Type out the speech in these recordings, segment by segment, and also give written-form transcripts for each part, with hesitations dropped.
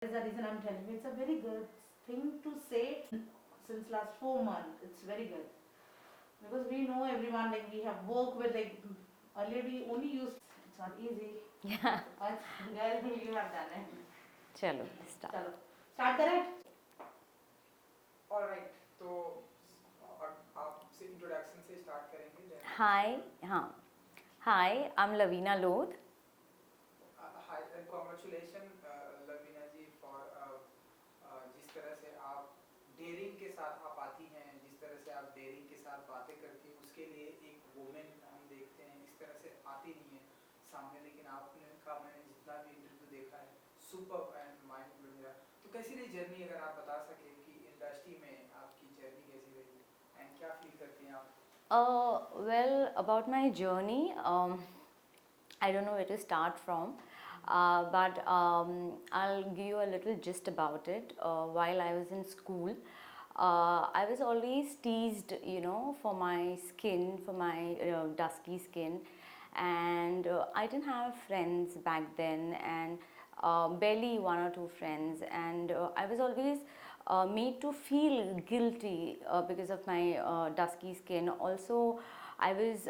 That's the reason I'm telling you. It's a very good thing to say since last 4 months. It's very good because we know everyone. Like we have worked with earlier we only used. It's not easy. Yeah. But girl, you have done it. चलो start. चलो start करें. Alright तो आपसे introduction से start करेंगे then Hi, हाँ. Hi, I'm Lavina Lodh. Hi congratulation Lavina ji for जिस तरह से आप डेयरिंग के साथ आप आती हैं, जिस तरह से आप डेयरिंग के साथ बातें करके उसके लिए एक वुमेन हम देखते हैं इस तरह से आती नहीं है सामने, लेकिन आपने का मैंने जितना भी इंटरव्यू देखा है सुपर एंड माइंड ब्लोइंग रहा। तो कैसी रही जर्नी, अगर आप बता सके कि इंडस्ट्री में आपकी जर्नी कैसी रही एंड क्या फील करती हैं आप? Well, about my journey, I don't know where to start from, but I'll give you a little gist about it. While I was in school, I was always teased, for my skin, for my dusky skin, and I didn't have friends back then, and barely one or two friends, and I was always made to feel guilty because of my dusky skin. Also, I was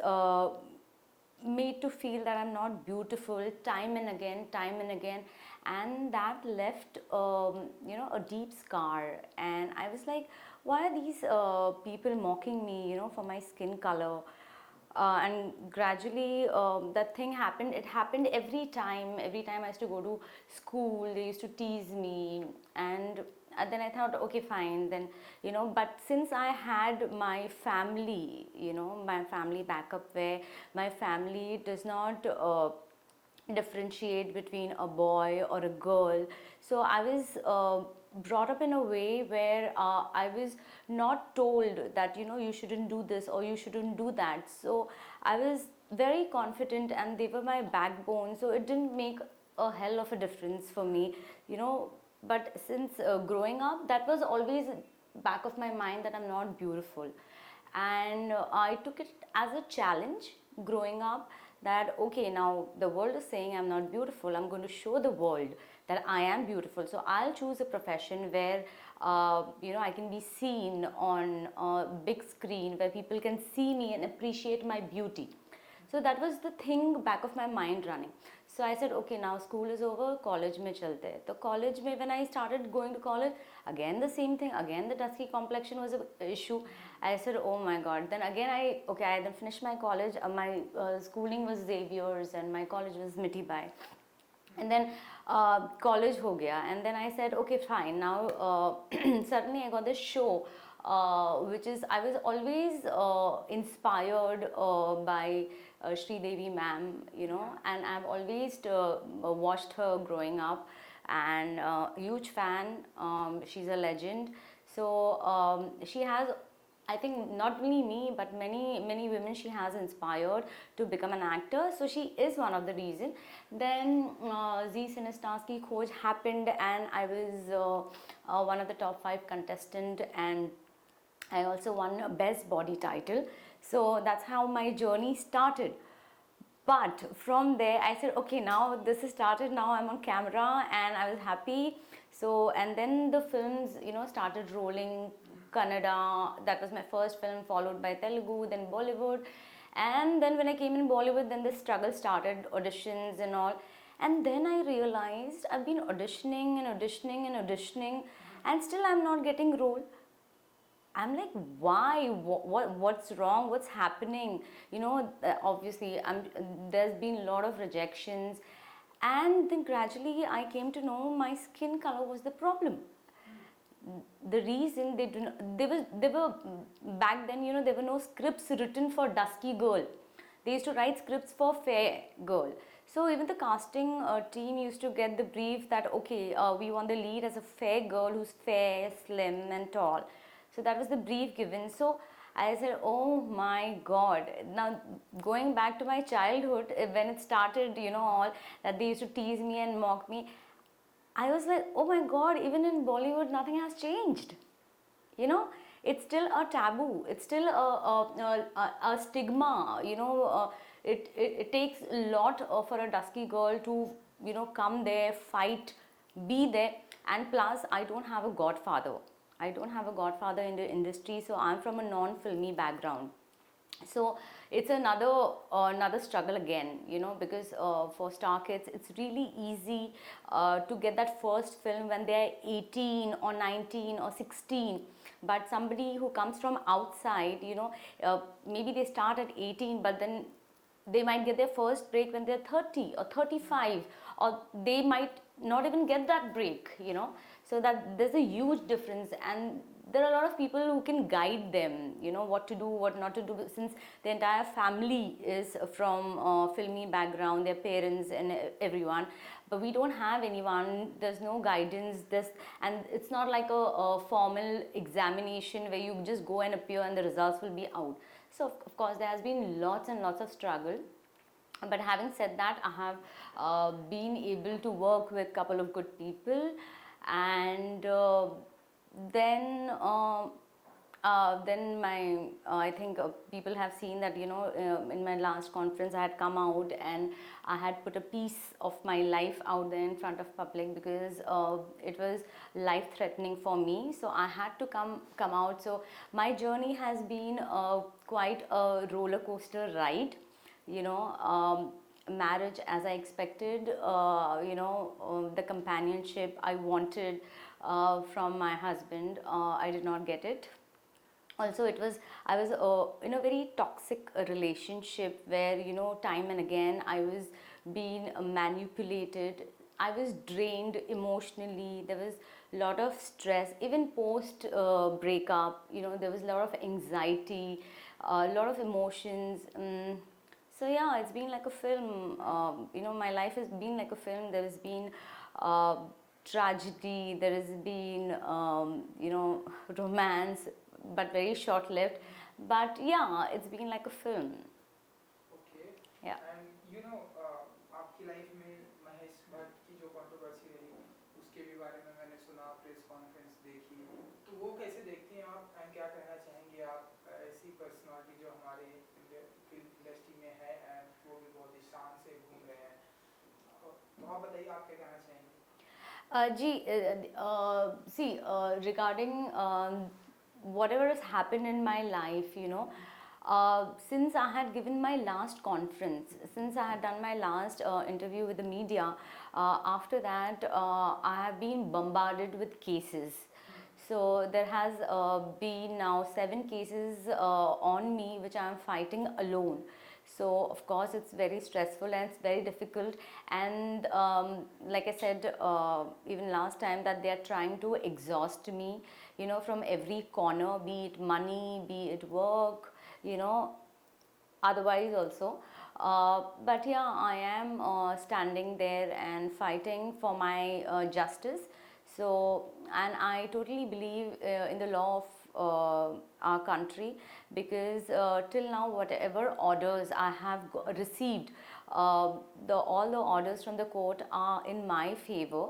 made to feel that I'm not beautiful time and again, and that left a deep scar. And I was like, why are these people mocking me, for my skin color? And gradually that thing happened. It happened every time I used to go to school. They used to tease me, and then I thought, okay, fine, then, but since I had my family, my family backup, where my family does not differentiate between a boy or a girl. So I was brought up in a way where I was not told that you shouldn't do this or you shouldn't do that. So I was very confident, and they were my backbone. So it didn't make a hell of a difference for me, But since growing up, that was always back of my mind that I'm not beautiful, and I took it as a challenge growing up, that okay, now the world is saying I'm not beautiful, I'm going to show the world that I am beautiful. So I'll choose a profession where I can be seen on a big screen, where people can see me and appreciate my beauty. So that was the thing back of my mind running. So I said, okay, now school is over, college mein chalte hain. So college mein, when I started going to college, again the same thing, again the dusky complexion was an issue. I said, oh my god. Then again I then finished my college. My schooling was Xavier's and my college was Mitibai. And then college ho gaya, and then I said, okay, fine, now suddenly I got this show which is, I was always inspired by Sri Devi ma'am, and I've always watched her growing up, and huge fan. She's a legend. So she has, I think, not only me, but many women she has inspired to become an actor. So she is one of the reason. Then Zee Cinestars Ki Khoj happened, and I was one of the top 5 contestant, and I also won a best body title. So that's how my journey started. But from there I said, okay, now this is started, now I'm on camera, and I was happy. So, and then the films started rolling. Kannada, that was my first film, followed by Telugu, then Bollywood. And then when I came in Bollywood, then the struggle started, auditions and all. And then I realized I've been auditioning and auditioning and auditioning, and still I'm not getting role. I'm like, why? What's wrong? What's happening? Obviously, there's been a lot of rejections, and then gradually I came to know my skin color was the problem. The reason they do not, they were back then, there were no scripts written for dusky girl. They used to write scripts for fair girl. So even the casting team used to get the brief that okay, we want the lead as a fair girl who's fair, slim and tall. So that was the brief given. So I said, oh my god. Now going back to my childhood, when it started, all that they used to tease me and mock me, I was like, oh my god, even in Bollywood nothing has changed. It's still a taboo, it's still a stigma. It takes a lot for a dusky girl to come there, fight, be there. and plus I don't have a godfather. I don't have a godfather in the industry, so I'm from a non-filmy background. So it's another struggle again, you know, because for star kids it's really easy to get that first film when they're 18 or 19 or 16. But somebody who comes from outside, you know, maybe they start at 18, but then they might get their first break when they're 30 or 35, or they might not even get that break, you know. So that there's a huge difference, and there are a lot of people who can guide them, you know, what to do, what not to do, since the entire family is from filmy background, their parents and everyone. But we don't have anyone, there's no guidance, and it's not like a formal examination where you just go and appear and the results will be out. So of course there has been lots and lots of struggle. But having said that, I have been able to work with a couple of good people, and then my I think people have seen that, you know, in my last conference I had come out and I had put a piece of my life out there in front of public, because it was life threatening for me, so I had to come out. So my journey has been quite a roller coaster ride, you know. Marriage as I expected, you know, the companionship I wanted from my husband, I did not get it. Also I was in a very toxic relationship where, you know, time and again I was being manipulated. I was drained emotionally. There was a lot of stress even post breakup, you know. There was a lot of anxiety, a lot of emotions. So yeah, it's been like a film. You know, my life has been like a film. There has been tragedy, there has been you know, romance, but very short lived. But yeah, it's been like a film. Okay Yeah. And you know आपकी life में महेश भट्ट की जो controversy रही उसके भी बारे में मैंने सुना, प्रेस कॉन्फ्रेंस देखी, तो वो कैसे देखती हैं आप एंड क्या कहना चाहेंगे आप ऐसी पर्सनालिटी जो हमारे फिल्म इंडस्ट्री में है एंड वो भी बहुत ही शान से घूम रहे हैं, तो आप बताइए आप क्या कहना चाहेंगे? See, regarding whatever has happened in my life, you know, since I had given my last conference, since I had done my last interview with the media, after that I have been bombarded with cases. So there has been now 7 cases on me which I am fighting alone. So of course it's very stressful and it's very difficult, and like I said even last time, that they are trying to exhaust me, you know, from every corner, be it money, be it work, you know, otherwise also. But yeah, I am standing there and fighting for my justice. So, and I totally believe in the law of our country, because till now whatever orders I have received, all the orders from the court are in my favor.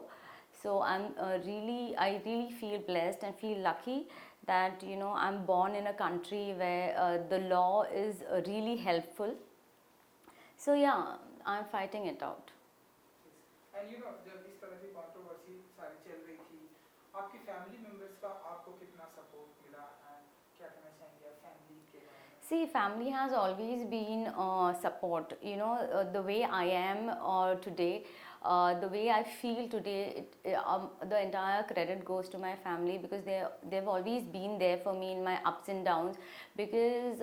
So I really feel blessed and feel lucky that, you know, I'm born in a country where the law is really helpful. So yeah, I'm fighting it out. And you know जब इस तरह की controversy सारी चल रही थी, आपकी family members का आपको कितना सपोर्ट मिला एंड क्या कहना चाहेंगे आप फैमिली के बारे में? See, family has always been support. You know, the way I am today, the way I feel today, the entire credit goes to my family, because they've always been there for me in my ups and downs. Because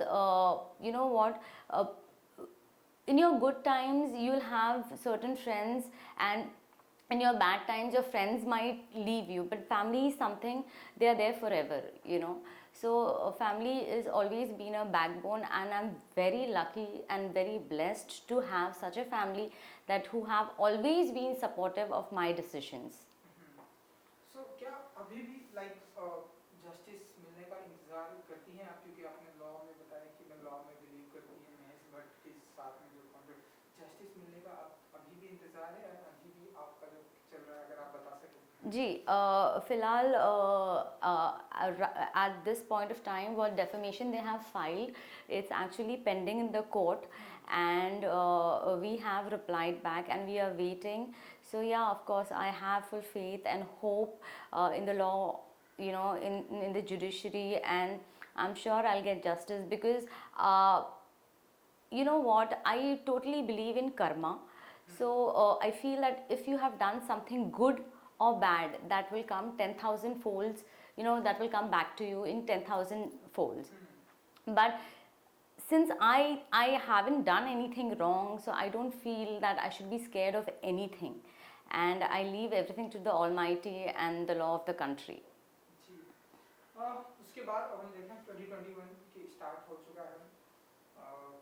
you know what, in your good times you'll have certain friends, and in your bad times your friends might leave you, but family is something, they are there forever, you know. So family is always been a backbone, and I'm very lucky and very blessed to have such a family that who have always been supportive of my decisions. सो क्या अभी भी like justice मिलने का इंतजार करती हैं आप, क्योंकि आपने लॉ में बताया कि मैं लॉ में बिलीव करती हैं, महेश भट्ट के साथ में जो कॉन्फ्लिक्ट, जस्टिस मिलने का अभी भी इंतजार है, अभी भी आपका जो चल रहा है, अगर आप बता सकें? जी, फिलहाल at this point of time, what defamation they have filed, it's actually pending in the court, and we have replied back and we are waiting. So yeah, of course, I have full faith and hope in the law, in the judiciary, and I'm sure I'll get justice because you know what, I totally believe in karma. So I feel that if you have done something good or bad, that will come 10,000 folds, that will come back to you in 10,000 folds. But since I haven't done anything wrong, so I don't feel that I should be scared of anything, and I leave everything to the almighty and the law of the country. जी उसके बाद अब हम देखते हैं 2021 की start हो चुका है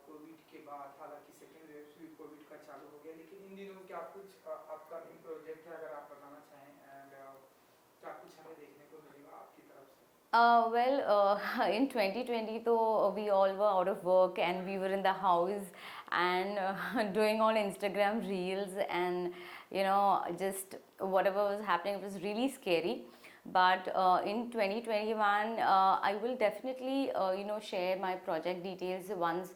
कोविड के बाद, हालांकि सेकेंड वेव भी कोविड का चालू हो गया, लेकिन इन दिनों क्या कुछ आपका प्रोजेक्ट है, अगर आप बताना चाहें, एंड क्या कुछ हमें देखने को मिलेगा आपकी तरफ से? In 2020, though, we all were out of work and we were in the house and doing all Instagram reels and just whatever was happening, it was really scary. But in 2021, I will definitely share my project details once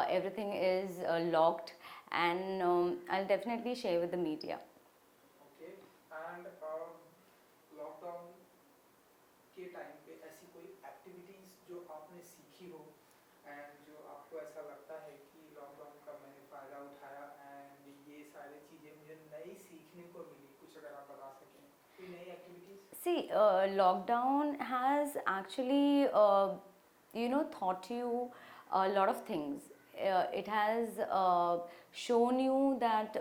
everything is locked, and I'll definitely share with the media. Okay and lockdown के time पे ऐसी कोई activities जो आपने सीखी हो and जो आपको ऐसा लगता है कि लॉकडाउन का मैंने फ़ायदा उठाया एंड ये सारी चीज़ें मुझे नई सीखने को मिली, कुछ अगर आप बता सकें कोई नई activities? See, lockdown has actually, taught you a lot of things. It has shown you that,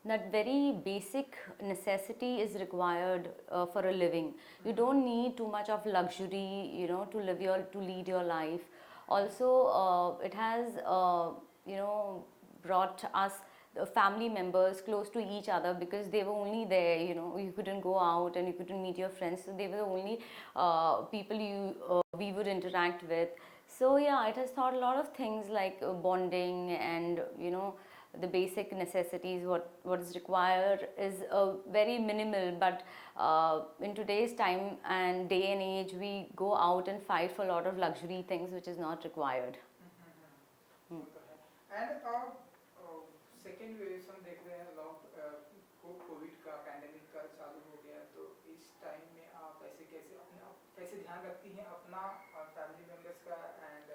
that very basic necessity is required for a living. You don't need too much of luxury, to lead your life. Also, it has, brought us family members close to each other because they were only there, you couldn't go out and you couldn't meet your friends, so they were the only people we would interact with. So yeah, it has taught a lot of things like bonding and the basic necessities. What is required is very minimal, but in today's time and day and age, we go out and fight for a lot of luxury things which is not required. And second wave हम देख रहे हैं, Covid का pandemic का चालू हो गया, तो इस टाइम में आप कैसे ध्यान रखती हैं अपना फैमिली मेंबर्स का and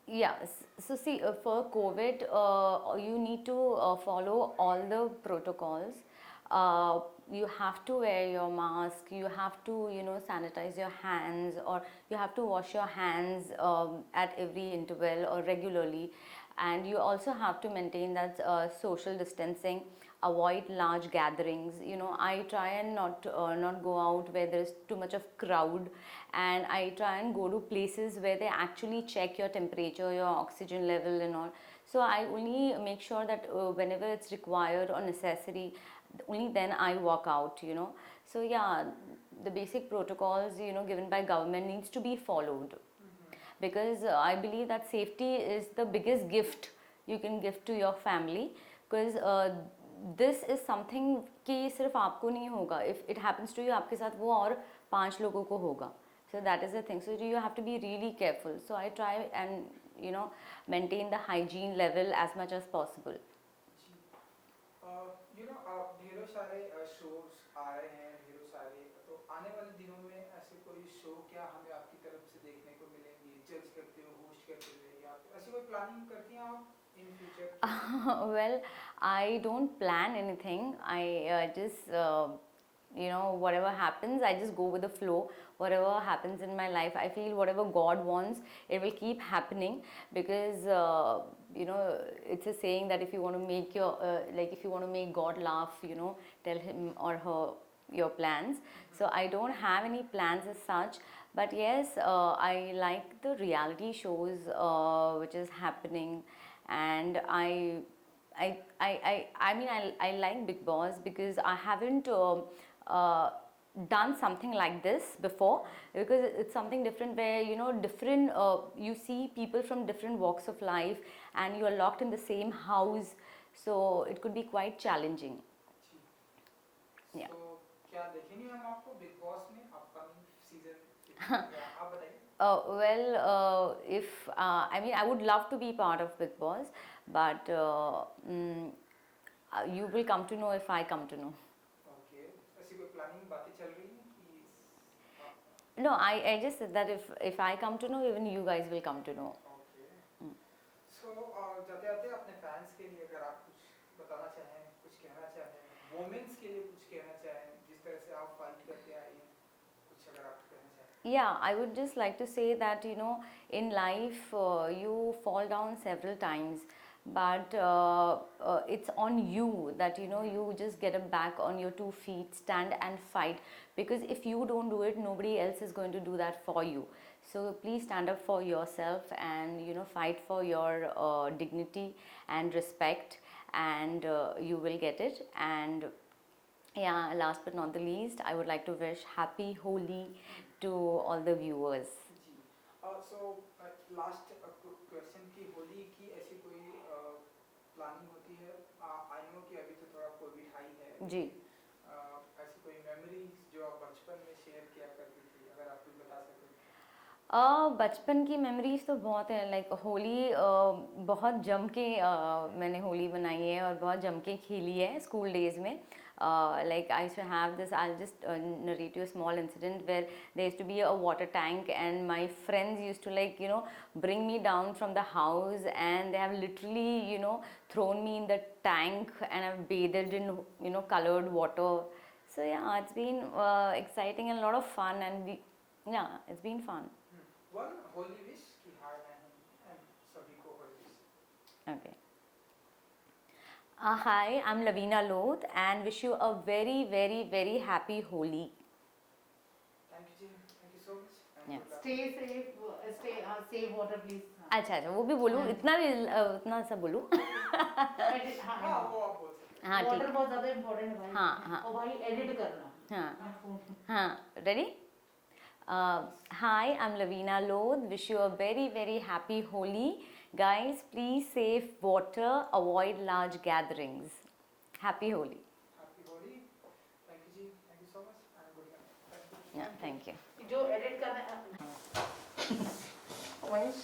Yes. So see, for COVID, you need to follow all the protocols. You have to wear your mask. You have to, sanitize your hands, or you have to wash your hands at every interval or regularly. And you also have to maintain that social distancing. Avoid large gatherings. I try and not go out where there is too much of crowd, and I try and go to places where they actually check your temperature, your oxygen level, and all. So I only make sure that whenever it's required or necessary, only then I walk out. So yeah, the basic protocols given by government needs to be followed, because I believe that safety is the biggest gift you can give to your family, because this is something कि सिर्फ आपको नहीं होगा, if it happens to you, आपके साथ वो और 5 लोगों को होगा. So that is the thing. So you have to be really careful. So I try and maintain the hygiene level as much as possible. ढेरों सारे शोज आ रहे हैं, ढेरों सारे, तो आने वाले दिनों में ऐसे कोई शो क्या हमें आपकी तरफ से देखने को मिलेंगे, जज करते हो, होस्ट करते हुए, या ऐसी कोई प्लानिंग करती हैं आप in future? Well, I don't plan anything. I just whatever happens, I just go with the flow. Whatever happens in my life, I feel whatever God wants, it will keep happening, because it's a saying that if you want to make if you want to make God laugh, tell him or her your plans. So I don't have any plans as such, but yes, I like the reality shows which is happening, and I mean, I like Big Boss because I haven't done something like this before, because it's something different where different you see people from different walks of life and you are locked in the same house, so it could be quite challenging. Yeah. तो क्या देखेंगे हम आपको big boss में upcoming season, आप बताइए? Well, if I mean, I would love to be part of Big Boss, but you will come to know if I come to know. Okay, ऐसी कोई प्लानिंग बातें चल रही हैं कि No, I just said that if I come to know, even you guys will come to know. Okay so जाते जाते अपने फैंस के लिए अगर आप कुछ बताना चाहें, कुछ कहना चाहें, वुमेन्स के लिए कुछ कहना चाहें, जिस तरह से आप फाइट करते आए हैं, कुछ अगर आप कहना चाहें. Yeah, I would just like to say that, you know, in life you fall down several times, but it's on you that, you know, you just get back on your 2 feet, stand and fight, because if you don't do it, nobody else is going to do that for you. So please stand up for yourself and, you know, fight for your dignity and respect, and you will get it. And yeah, last but not the least, I would like to wish happy Holi to all the viewers. जी so last question की होली की ऐसी कोई planning होती है? I know कि अभी तो थोड़ा कोविड हाई है, जी. ऐसी कोई मेमोरीज जो आप बचपन में शेयर किया करती थी, अगर आप कुछ बता सकें. बचपन की मेमोरीज तो बहुत है. लाइक होली बहुत जम के मैंने होली बनाई है और बहुत जम के खेली है स्कूल डेज में. Like I used to have this, I'll just narrate you a small incident where there used to be a water tank, and my friends used to, like, you know, bring me down from the house, and they have literally, you know, thrown me in the tank, and I've bathed in, you know, colored water. So yeah, it's been exciting and a lot of fun, and yeah, it's been fun. One Holi wish की हाय man and सभी को Holi wish. Okay. Hi, I'm Lavina Loth and wish you a very, very, very happy Holi. Thank you जी, thank you so much. Yeah. Stay safe, save water please. अच्छा अच्छा, वो भी बोलूँ, इतना भी उतना सा बोलूँ. Edit, हाँ, हाँ वो आप बोल सकते हाँ water ठीक. बहुत ज़्यादा इम्पोर्टेंट है भाई. हाँ, हाँ. और भाई एडिट करना. हाँ हाँ, ready? Hi, I'm Lavina Loth. Wish you a very, very happy Holi. Guys, please save water, avoid large gatherings. Happy Holi. हैं. हैप्पी होली. थैंक यू जी, thank you so much and good night. Thank you. Yeah, thank you. जो edit करना है. वंश